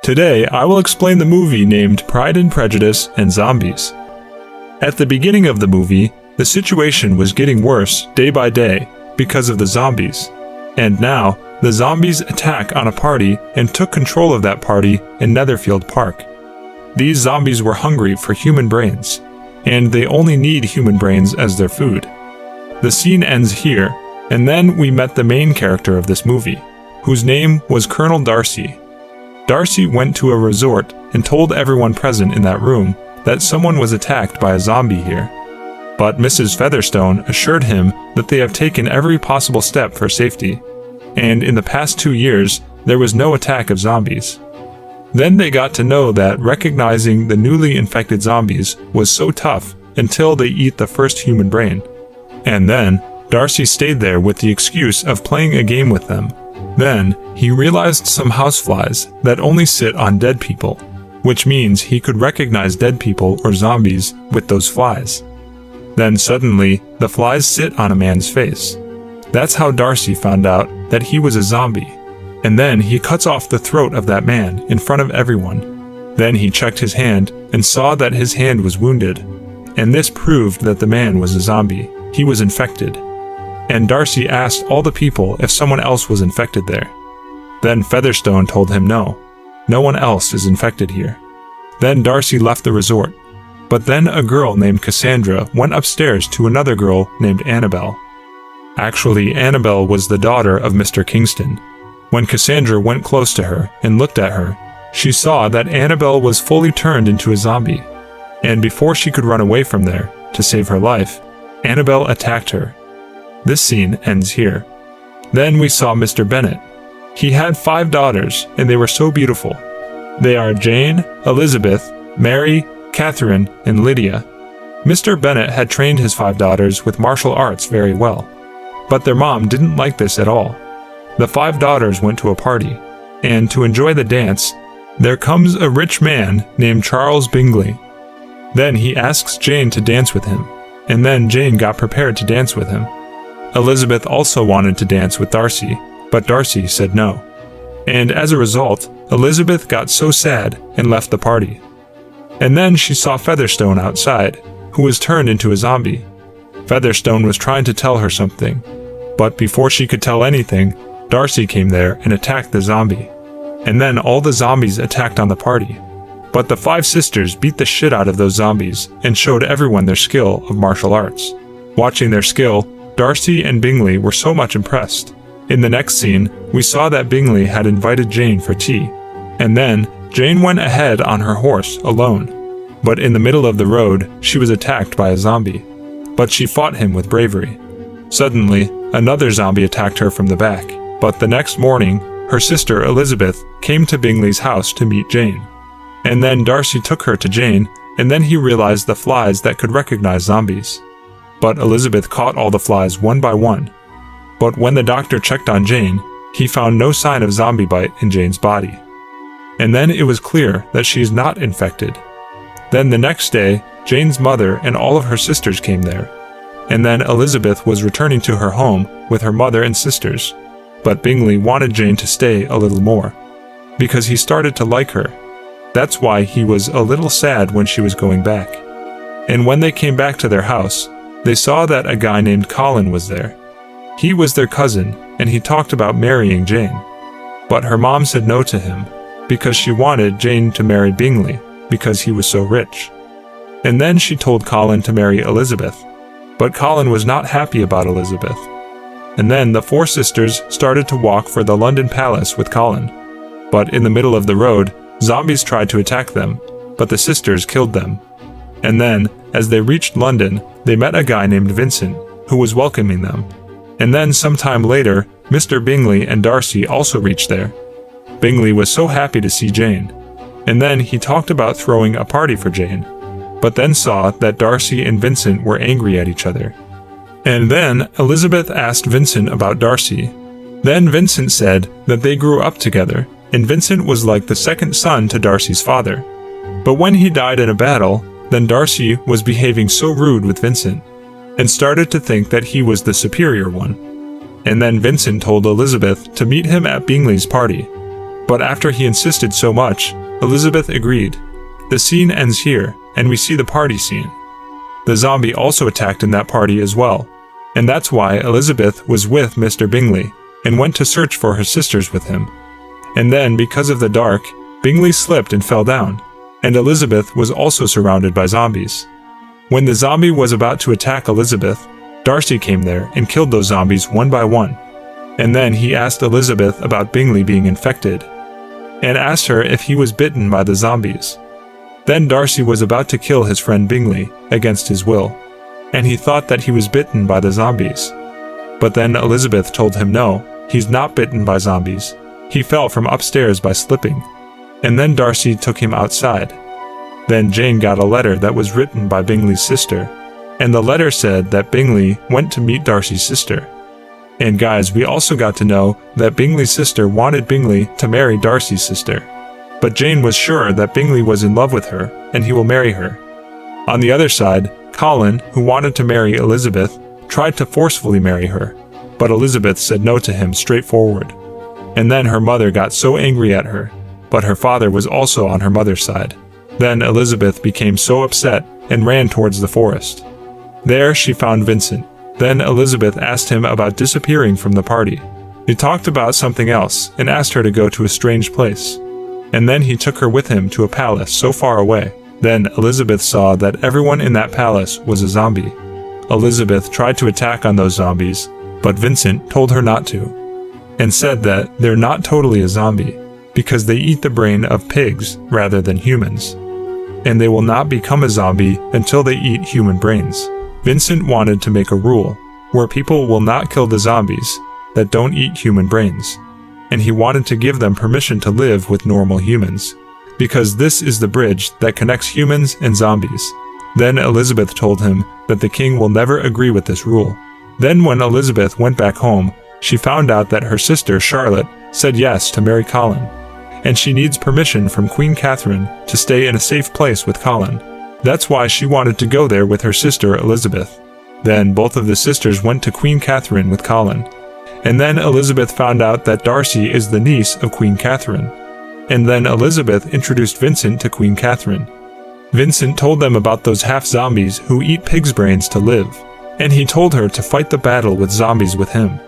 Today, I will explain the movie named Pride and Prejudice and Zombies. At the beginning of the movie, the situation was getting worse day by day because of the zombies. And now, the zombies attack on a party and took control of that party in Netherfield Park. These zombies were hungry for human brains, and they only need human brains as their food. The scene ends here, and then we met the main character of this movie, whose name was Colonel Darcy. Darcy went to a resort and told everyone present in that room that someone was attacked by a zombie here. But Mrs. Featherstone assured him that they have taken every possible step for safety, and in the past 2 years, there was no attack of zombies. Then they got to know that recognizing the newly infected zombies was so tough until they eat the first human brain. And then, Darcy stayed there with the excuse of playing a game with them. Then, he realized some houseflies that only sit on dead people, which means he could recognize dead people or zombies with those flies. Then suddenly, the flies sit on a man's face. That's how Darcy found out that he was a zombie. And then he cuts off the throat of that man in front of everyone. Then he checked his hand and saw that his hand was wounded. And this proved that the man was a zombie. He was infected. And Darcy asked all the people if someone else was infected there. Then Featherstone told him no one else is infected here. Then Darcy left the resort. But then a girl named Cassandra went upstairs to another girl named Annabelle. Actually, Annabelle was the daughter of Mr. Kingston. When Cassandra went close to her and looked at her, she saw that Annabelle was fully turned into a zombie. And before she could run away from there to save her life, Annabelle attacked her. This scene ends here. Then we saw Mr. Bennet. He had 5 daughters, and they were so beautiful. They are Jane, Elizabeth, Mary, Catherine, and Lydia. Mr. Bennet had trained his 5 daughters with martial arts very well. But their mom didn't like this at all. The 5 daughters went to a party, and to enjoy the dance, there comes a rich man named Charles Bingley. Then he asks Jane to dance with him, and then Jane got prepared to dance with him. Elizabeth also wanted to dance with Darcy, but Darcy said no. And as a result, Elizabeth got so sad and left the party. And then she saw Featherstone outside, who was turned into a zombie. Featherstone was trying to tell her something, but before she could tell anything, Darcy came there and attacked the zombie. And then all the zombies attacked on the party. But the 5 sisters beat the shit out of those zombies and showed everyone their skill of martial arts. Watching their skill, Darcy and Bingley were so much impressed. In the next scene, we saw that Bingley had invited Jane for tea. And then, Jane went ahead on her horse alone. But in the middle of the road, she was attacked by a zombie. But she fought him with bravery. Suddenly, another zombie attacked her from the back. But the next morning, her sister Elizabeth came to Bingley's house to meet Jane. And then Darcy took her to Jane, and then he realized the flies that could recognize zombies. But Elizabeth caught all the flies one by one. But when the doctor checked on Jane, he found no sign of zombie bite in Jane's body. And then it was clear that she is not infected. Then the next day, Jane's mother and all of her sisters came there. And then Elizabeth was returning to her home with her mother and sisters. But Bingley wanted Jane to stay a little more, because he started to like her. That's why he was a little sad when she was going back. And when they came back to their house, they saw that a guy named Colin was there. He was their cousin, and he talked about marrying Jane. But her mom said no to him, because she wanted Jane to marry Bingley, because he was so rich. And then she told Colin to marry Elizabeth. But Colin was not happy about Elizabeth. And then the 4 sisters started to walk for the London Palace with Colin. But in the middle of the road, zombies tried to attack them, but the sisters killed them. And then, as they reached London, they met a guy named Vincent, who was welcoming them. And then sometime later, Mr. Bingley and Darcy also reached there. Bingley was so happy to see Jane. And then he talked about throwing a party for Jane, but then saw that Darcy and Vincent were angry at each other. And then Elizabeth asked Vincent about Darcy. Then Vincent said that they grew up together, and Vincent was like the second son to Darcy's father. But when he died in a battle, then Darcy was behaving so rude with Vincent, and started to think that he was the superior one. And then Vincent told Elizabeth to meet him at Bingley's party. But after he insisted so much, Elizabeth agreed. The scene ends here, and we see the party scene. The zombie also attacked in that party as well, and that's why Elizabeth was with Mr. Bingley and went to search for her sisters with him. And then, because of the dark, Bingley slipped and fell down, and Elizabeth was also surrounded by zombies. When the zombie was about to attack Elizabeth, Darcy came there and killed those zombies one by one. And then he asked Elizabeth about Bingley being infected, and asked her if he was bitten by the zombies. Then Darcy was about to kill his friend Bingley against his will, and he thought that he was bitten by the zombies. But then Elizabeth told him no, he's not bitten by zombies. He fell from upstairs by slipping. And then Darcy took him outside. Then Jane got a letter that was written by Bingley's sister, and the letter said that Bingley went to meet Darcy's sister. And guys, we also got to know that Bingley's sister wanted Bingley to marry Darcy's sister. But Jane was sure that Bingley was in love with her, and he will marry her. On the other side, Colin, who wanted to marry Elizabeth, tried to forcefully marry her, but Elizabeth said no to him straightforward. And then her mother got so angry at her, but her father was also on her mother's side. Then Elizabeth became so upset and ran towards the forest. There she found Vincent. Then Elizabeth asked him about disappearing from the party. He talked about something else and asked her to go to a strange place. And then he took her with him to a palace so far away. Then Elizabeth saw that everyone in that palace was a zombie. Elizabeth tried to attack on those zombies, but Vincent told her not to, and said that they're not totally a zombie, because they eat the brain of pigs rather than humans, and they will not become a zombie until they eat human brains. Vincent wanted to make a rule where people will not kill the zombies that don't eat human brains, and he wanted to give them permission to live with normal humans, because this is the bridge that connects humans and zombies. Then Elizabeth told him that the king will never agree with this rule. Then when Elizabeth went back home, she found out that her sister Charlotte said yes to marry Colin, and she needs permission from Queen Catherine to stay in a safe place with Colin. That's why she wanted to go there with her sister Elizabeth. Then both of the sisters went to Queen Catherine with Colin. And then Elizabeth found out that Darcy is the niece of Queen Catherine. And then Elizabeth introduced Vincent to Queen Catherine. Vincent told them about those half-zombies who eat pig's brains to live, and he told her to fight the battle with zombies with him.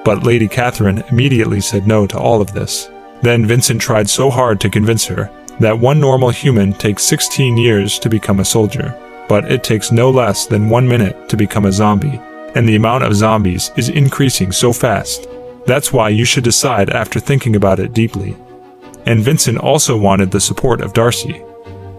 But Lady Catherine immediately said no to all of this. Then Vincent tried so hard to convince her that one normal human takes 16 years to become a soldier, but it takes no less than 1 minute to become a zombie, and the amount of zombies is increasing so fast. That's why you should decide after thinking about it deeply. And Vincent also wanted the support of Darcy,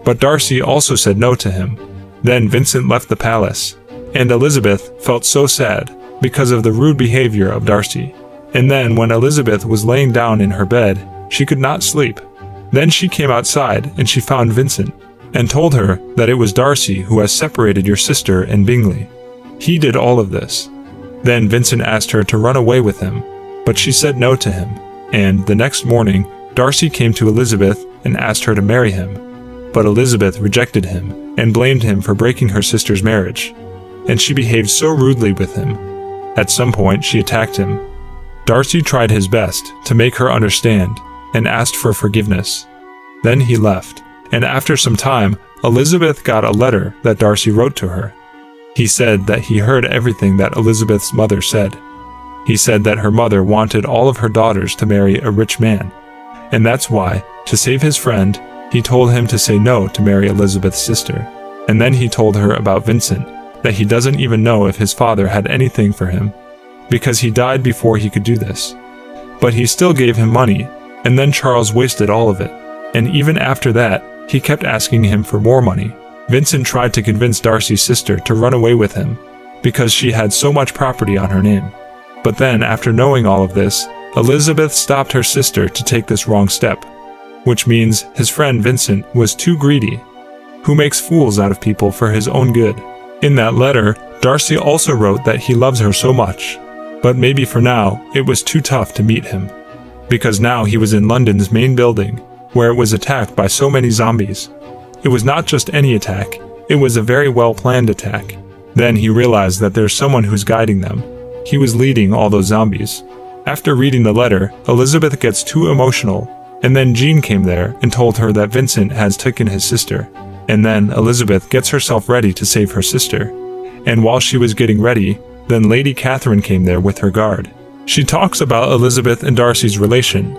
but Darcy also said no to him. Then Vincent left the palace, and Elizabeth felt so sad because of the rude behavior of Darcy. And then when Elizabeth was laying down in her bed, she could not sleep. Then she came outside and she found Vincent, and told her that it was Darcy who has separated your sister and Bingley. He did all of this. Then Vincent asked her to run away with him, but she said no to him. And the next morning, Darcy came to Elizabeth and asked her to marry him. But Elizabeth rejected him and blamed him for breaking her sister's marriage, and she behaved so rudely with him. At some point, she attacked him. Darcy tried his best to make her understand and asked for forgiveness. Then he left, and after some time, Elizabeth got a letter that Darcy wrote to her. He said that he heard everything that Elizabeth's mother said. He said that her mother wanted all of her daughters to marry a rich man, and that's why, to save his friend, he told him to say no to marry Elizabeth's sister. And then he told her about Vincent, that he doesn't even know if his father had anything for him, because he died before he could do this. But he still gave him money, and then Charles wasted all of it. And even after that, he kept asking him for more money. Vincent tried to convince Darcy's sister to run away with him, because she had so much property on her name. But then, after knowing all of this, Elizabeth stopped her sister to take this wrong step, which means his friend Vincent was too greedy, who makes fools out of people for his own good. In that letter, Darcy also wrote that he loves her so much, but maybe for now, it was too tough to meet him, because now he was in London's main building, where it was attacked by so many zombies. It was not just any attack, it was a very well-planned attack. Then he realized that there's someone who's guiding them. He was leading all those zombies. After reading the letter, Elizabeth gets too emotional, And then Jean came there and told her that Vincent has taken his sister. And then Elizabeth gets herself ready to save her sister. And while she was getting ready, then Lady Catherine came there with her guard. She talks about Elizabeth and Darcy's relation.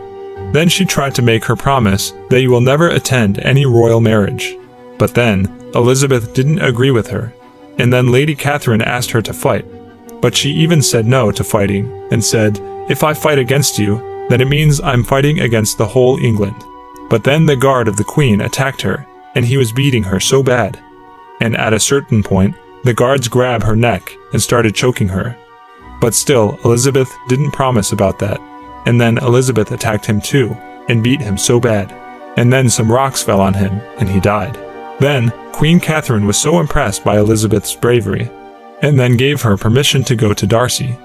Then she tried to make her promise that you will never attend any royal marriage. But then Elizabeth didn't agree with her. And then Lady Catherine asked her to fight. But she even said no to fighting and said, "If I fight against you, then it means I'm fighting against the whole England." But then the guard of the Queen attacked her, and he was beating her so bad. And at a certain point, the guards grabbed her neck and started choking her. But still, Elizabeth didn't promise about that. And then Elizabeth attacked him too, and beat him so bad. And then some rocks fell on him, and he died. Then, Queen Catherine was so impressed by Elizabeth's bravery, and then gave her permission to go to Darcy.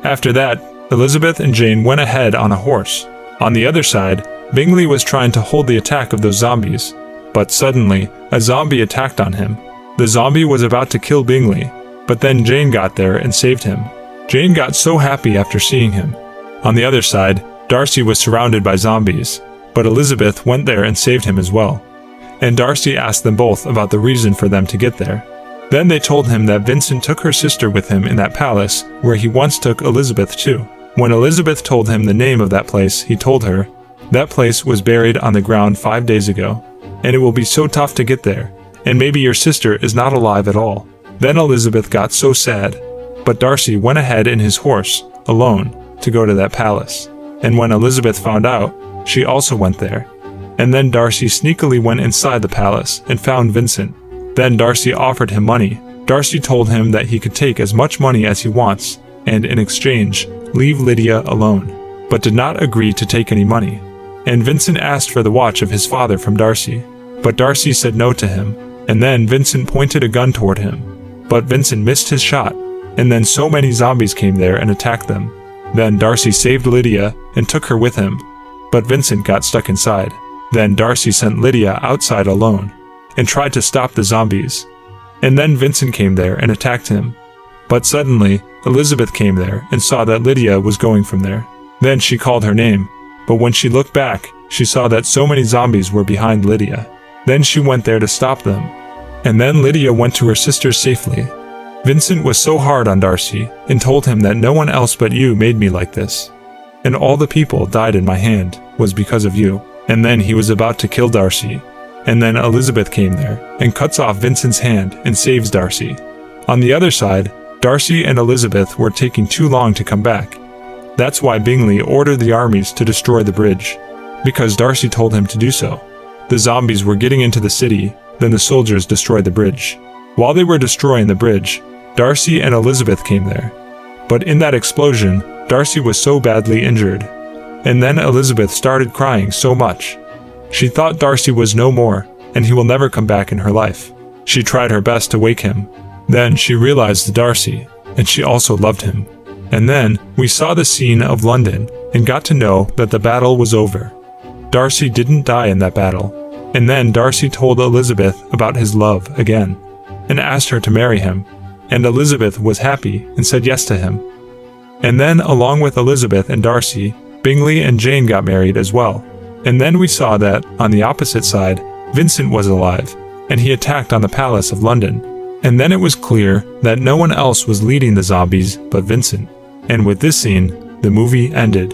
After that, Elizabeth and Jane went ahead on a horse. On the other side, Bingley was trying to hold the attack of those zombies. But suddenly, a zombie attacked on him. The zombie was about to kill Bingley, but then Jane got there and saved him. Jane got so happy after seeing him. On the other side, Darcy was surrounded by zombies, but Elizabeth went there and saved him as well. And Darcy asked them both about the reason for them to get there. Then they told him that Vincent took her sister with him in that palace where he once took Elizabeth too. When Elizabeth told him the name of that place, he told her, "That place was buried on the ground 5 days ago, and it will be so tough to get there, and maybe your sister is not alive at all." Then Elizabeth got so sad, but Darcy went ahead in his horse, alone, to go to that palace. And when Elizabeth found out, she also went there. And then Darcy sneakily went inside the palace and found Vincent. Then Darcy offered him money. Darcy told him that he could take as much money as he wants, and in exchange, leave Lydia alone, but did not agree to take any money. And Vincent asked for the watch of his father from Darcy, but Darcy said no to him, and then Vincent pointed a gun toward him. But Vincent missed his shot, and then so many zombies came there and attacked them. Then Darcy saved Lydia and took her with him, but Vincent got stuck inside. Then Darcy sent Lydia outside alone, and tried to stop the zombies. And then Vincent came there and attacked him. But suddenly, Elizabeth came there and saw that Lydia was going from there. Then she called her name, but when she looked back, she saw that so many zombies were behind Lydia. Then she went there to stop them. And then Lydia went to her sister safely. Vincent was so hard on Darcy and told him that no one else but you made me like this. And all the people died in my hand was because of you. And then he was about to kill Darcy. And then Elizabeth came there and cuts off Vincent's hand and saves Darcy. On the other side, Darcy and Elizabeth were taking too long to come back. That's why Bingley ordered the armies to destroy the bridge, because Darcy told him to do so. The zombies were getting into the city, then the soldiers destroyed the bridge. While they were destroying the bridge, Darcy and Elizabeth came there. But in that explosion, Darcy was so badly injured. And then Elizabeth started crying so much. She thought Darcy was no more, and he will never come back in her life. She tried her best to wake him. Then she realized Darcy, and she also loved him. And then we saw the scene of London, and got to know that the battle was over. Darcy didn't die in that battle. And then Darcy told Elizabeth about his love again, and asked her to marry him. And Elizabeth was happy and said yes to him. And then along with Elizabeth and Darcy, Bingley and Jane got married as well. And then we saw that, on the opposite side, Vincent was alive, and he attacked on the Palace of London. And then it was clear that no one else was leading the zombies but Vincent. And with this scene, the movie ended.